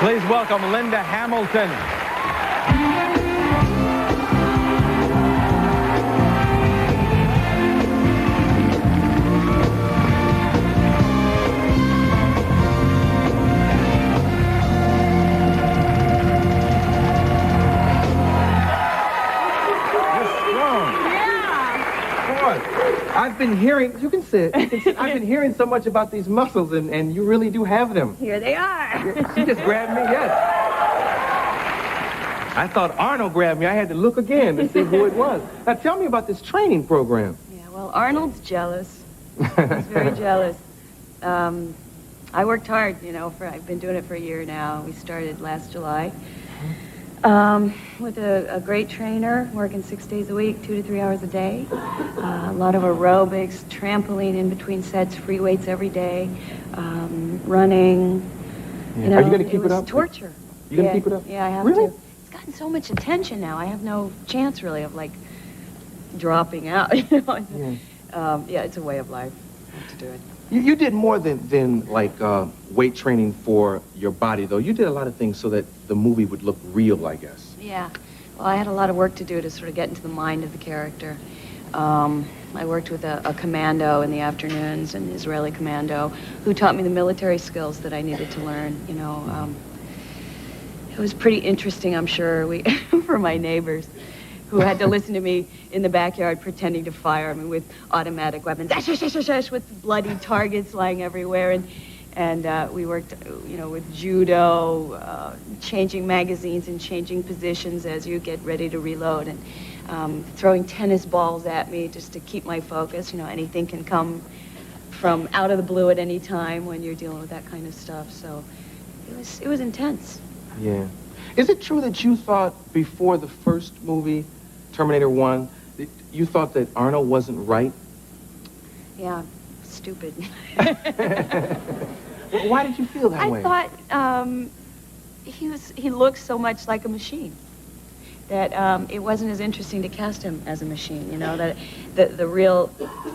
Please welcome Linda Hamilton. I've been hearing, you can sit. I've been hearing so much about these muscles, and you really do have them. Here they are. She just grabbed me, yes. I thought Arnold grabbed me. I had to look again to see who it was. Now, tell me about this training program. Yeah, well, Arnold's jealous. He's very jealous. I worked hard, you know, I've been doing it for a year now. We started last July. With a great trainer, working 6 days a week, 2 to 3 hours a day. A lot of aerobics, trampoline in between sets, free weights every day, running. Yeah. You know, are you going to keep it up? Torture. You going to keep it up? Yeah, I have really? to. It's gotten so much attention now. I have no chance, really, of, like, dropping out. You know? Yeah, it's a way of life. I have to do it. You did more than like weight training for your body, though. You did a lot of things so that the movie would look real, I guess. Yeah. Well, I had a lot of work to do to sort of get into the mind of the character. I worked with a commando in the afternoons, an Israeli commando, who taught me the military skills that I needed to learn. You know, it was pretty interesting, I'm sure, for my neighbors, who had to listen to me in the backyard pretending to fire me with automatic weapons, with bloody targets lying everywhere, and we worked, you know, with judo, changing magazines and changing positions as you get ready to reload, and throwing tennis balls at me just to keep my focus. You know, anything can come from out of the blue at any time when you're dealing with that kind of stuff. So it was intense. Yeah. Is it true that you thought before the first movie, Terminator 1, that you thought that Arnold wasn't right? Yeah, stupid. Why did you feel that way? I thought he looked so much like a machine that it wasn't as interesting to cast him as a machine. You know, that the real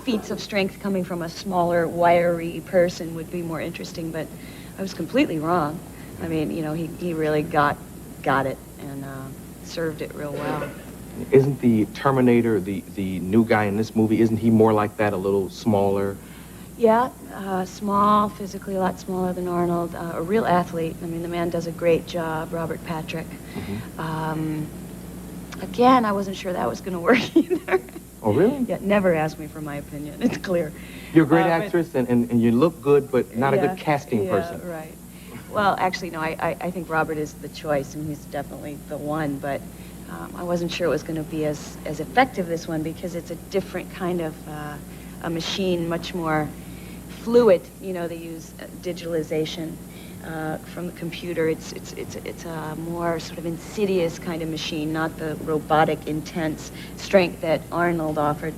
feats of strength coming from a smaller, wiry person would be more interesting. But I was completely wrong. I mean, you know, he really got it and served it real well. Isn't the Terminator, the new guy in this movie, isn't he more like that, a little smaller? Yeah, small, physically a lot smaller than Arnold. A real athlete. I mean, the man does a great job, Robert Patrick. Mm-hmm. Again, I wasn't sure that was going to work either. Oh, really? Yeah, never ask me for my opinion. It's clear. You're a great actress, and you look good, but not a good casting person. Yeah, right. Well, actually, no, I think Robert is the choice, and he's definitely the one, but I wasn't sure it was going to be as effective, this one, because it's a different kind of a machine, much more fluid. You know, they use digitalization from the computer. It's a more sort of insidious kind of machine, not the robotic, intense strength that Arnold offered.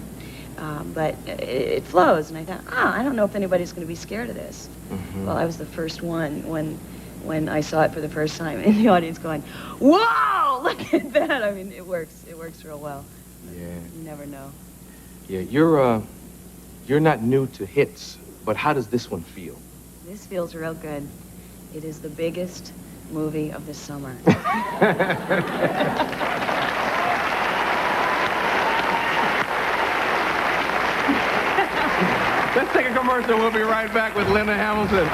But it flows, and I thought, I don't know if anybody's going to be scared of this. Mm-hmm. Well, I was the first one when I saw it for the first time in the audience going, whoa, look at that. I mean, it works real well. Yeah. You never know. Yeah, you're not new to hits, but how does this one feel? This feels real good. It is the biggest movie of the summer. Let's take a commercial. We'll be right back with Linda Hamilton.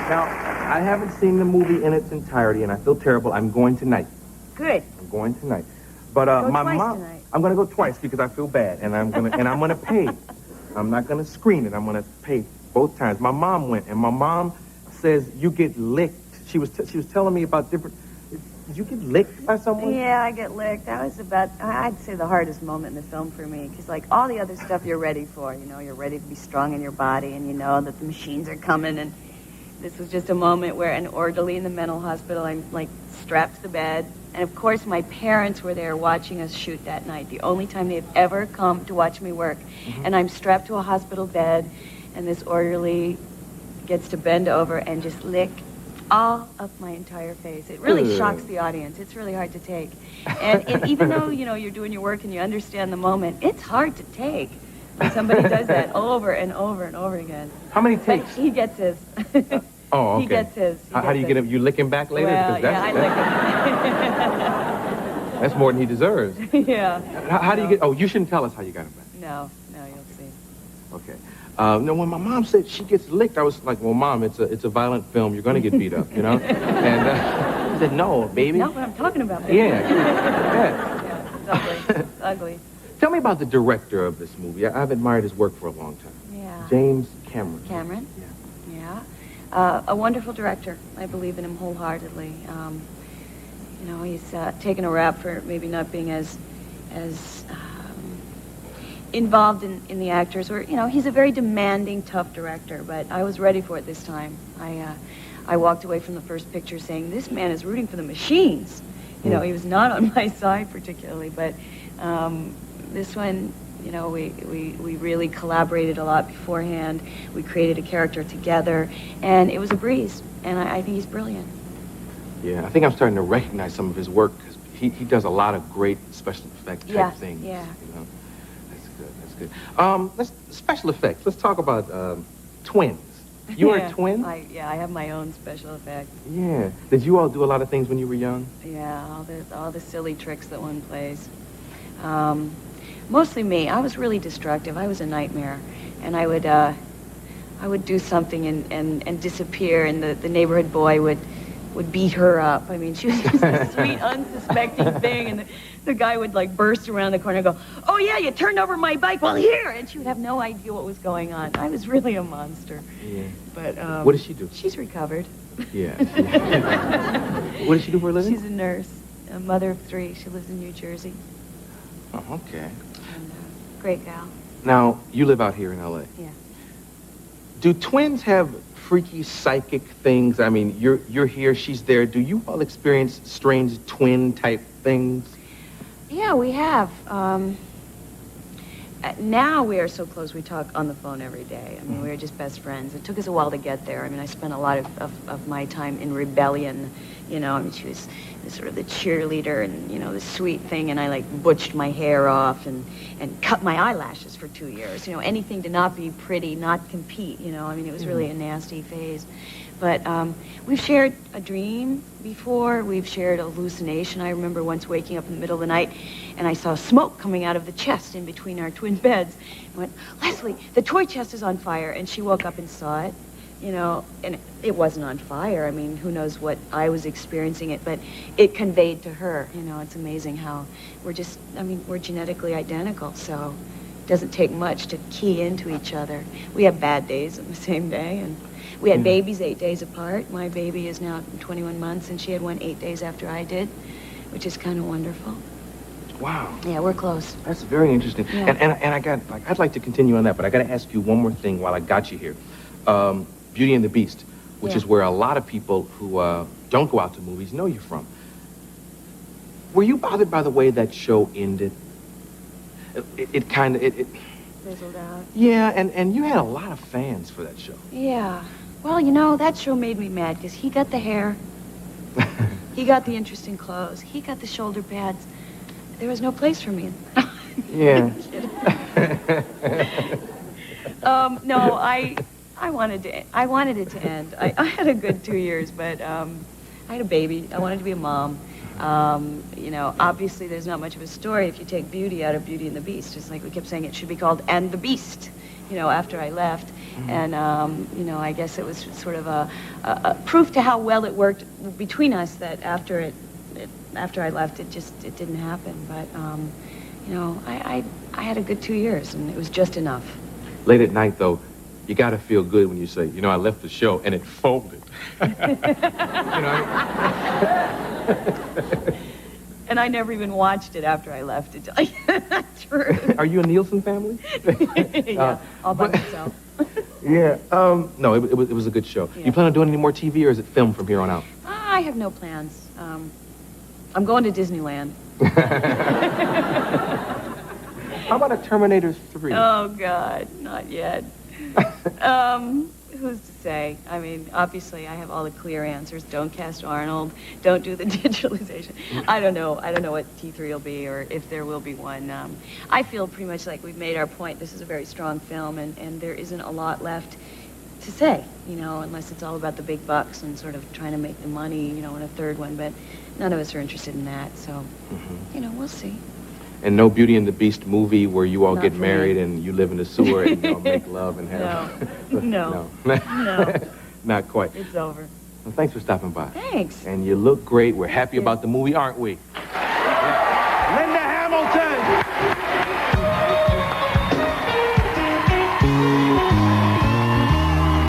Now, I haven't seen the movie in its entirety, and I feel terrible. I'm going tonight. Good. I'm going tonight. But Go my twice mom, tonight. I'm going to go twice because I feel bad, and I'm gonna pay. I'm not going to screen it. I'm going to pay both times. My mom went, and my mom says you get licked. She was telling me about different. Did you get licked by someone? Yeah, I get licked. That was about, I'd say, the hardest moment in the film for me. Because, like, all the other stuff you're ready for. You know, you're ready to be strong in your body, and you know that the machines are coming. And This was just a moment where an orderly in the mental hospital, I'm like strapped to the bed. And of course, my parents were there watching us shoot that night, the only time they've ever come to watch me work. And I'm strapped to a hospital bed, and this orderly gets to bend over and just lick all up my entire face. It really shocks the audience. It's really hard to take. And even though, you know, you're doing your work and you understand the moment, it's hard to take when somebody does that over and over and over again. How many But takes? he gets his. Oh, okay. He gets his. How do you get him? You lick him back later? Well, Because yeah, I lick that's more than he deserves. him. Yeah. How do you get? Oh, you shouldn't tell us how you got him back. No, you'll see. Okay. No, when my mom said she gets licked, I was like, well, Mom, it's a violent film. You're going to get beat up, you know? And she said, no, baby. Not what I'm talking about, baby. Yeah. Yeah, it's ugly. It's ugly. Tell me about the director of this movie. I've admired his work for a long time. Yeah. James Cameron. Cameron? Yeah. Yeah. A wonderful director. I believe in him wholeheartedly. You know, he's taken a rap for maybe not being as involved in the actors, or, you know, he's a very demanding, tough director, but I was ready for it this time. I walked away from the first picture saying, this man is rooting for the machines. You know, he was not on my side particularly, but this one, you know, we really collaborated a lot beforehand. We created a character together, and it was a breeze, and I think he's brilliant. Yeah, I think I'm starting to recognize some of his work, because he does a lot of great special effect type things. Yeah. You know? That's good. Special effects. Let's talk about twins. You are twins? I have my own special effects. Yeah. Did you all do a lot of things when you were young? Yeah, all the silly tricks that one plays. Mostly me. I was really destructive. I was a nightmare, and I would do something and disappear, and the neighborhood boy would beat her up. I mean, she was just a sweet, unsuspecting thing, and the guy would, like, burst around the corner and go, oh, yeah, you turned over my bike. Well, here! And she would have no idea what was going on. I was really a monster. Yeah. But, what does she do? She's recovered. Yeah. What does she do for a living? She's a nurse, a mother of 3. She lives in New Jersey. Oh, okay. And, great gal. Now, you live out here in L.A. Yeah. Do twins have freaky psychic things? I mean, you're here, she's there. Do you all experience strange twin-type things? Yeah, we have. Now we are so close, we talk on the phone every day. I mean, we are just best friends. It took us a while to get there. I mean, I spent a lot of my time in rebellion, you know. I mean, she was sort of the cheerleader and, you know, the sweet thing, and I, like, butched my hair off and cut my eyelashes for 2 years. You know, anything to not be pretty, not compete, you know. I mean, it was really a nasty phase. But we've shared a dream before. We've shared a hallucination. I remember once waking up in the middle of the night, and I saw smoke coming out of the chest in between our twin beds. I went, Leslie, the toy chest is on fire. And she woke up and saw it, you know, and it wasn't on fire. I mean, who knows what I was experiencing it, but it conveyed to her. You know, it's amazing how we're genetically identical, so it doesn't take much to key into each other. We have bad days on the same day, and we had babies 8 days apart. My baby is now 21 months, and she had one 8 days after I did, which is kind of wonderful. Wow. Yeah, we're close. That's very interesting. Yeah. And I'd like to continue on that, but I got to ask you one more thing while I got you here. Beauty and the Beast, which is where a lot of people who don't go out to movies know you from. Were you bothered by the way that show ended? It kind of Fizzled out. Yeah, and you had a lot of fans for that show. Yeah. Well, you know, that show made me mad because he got the hair. He got the interesting clothes. He got the shoulder pads. There was no place for me. Yeah. No, I wanted it to end. I had a good 2 years, but I had a baby. I wanted to be a mom. You know, obviously there's not much of a story if you take beauty out of Beauty and the Beast. Just like we kept saying, it should be called And the Beast, you know, after I left. And, you know, I guess it was sort of a proof to how well it worked between us that after I left, it didn't happen. But, you know, I had a good 2 years, and it was just enough. Late at night, though, you got to feel good when you say, you know, I left the show and it folded. You know, And I never even watched it after I left, to tell you the truth. Are you a Nielsen family? Yeah, all by myself. Yeah. No, it was a good show. Yeah. You plan on doing any more TV, or is it film from here on out? I have no plans. I'm going to Disneyland. How about a Terminator 3? Oh, God, not yet. Who's to say? I mean, obviously, I have all the clear answers. Don't cast Arnold. Don't do the digitalization. I don't know what T3 will be or if there will be one. I feel pretty much like we've made our point. This is a very strong film, and there isn't a lot left to say, you know, unless it's all about the big bucks and sort of trying to make the money, you know, in a third one. But none of us are interested in that, so, you know, we'll see. And no Beauty and the Beast movie where you all Not get for married me. and you live in the sewer and you all make love and have... No. No. No. Not quite. It's over. Well, thanks for stopping by. Thanks. And you look great. We're happy about the movie, aren't we?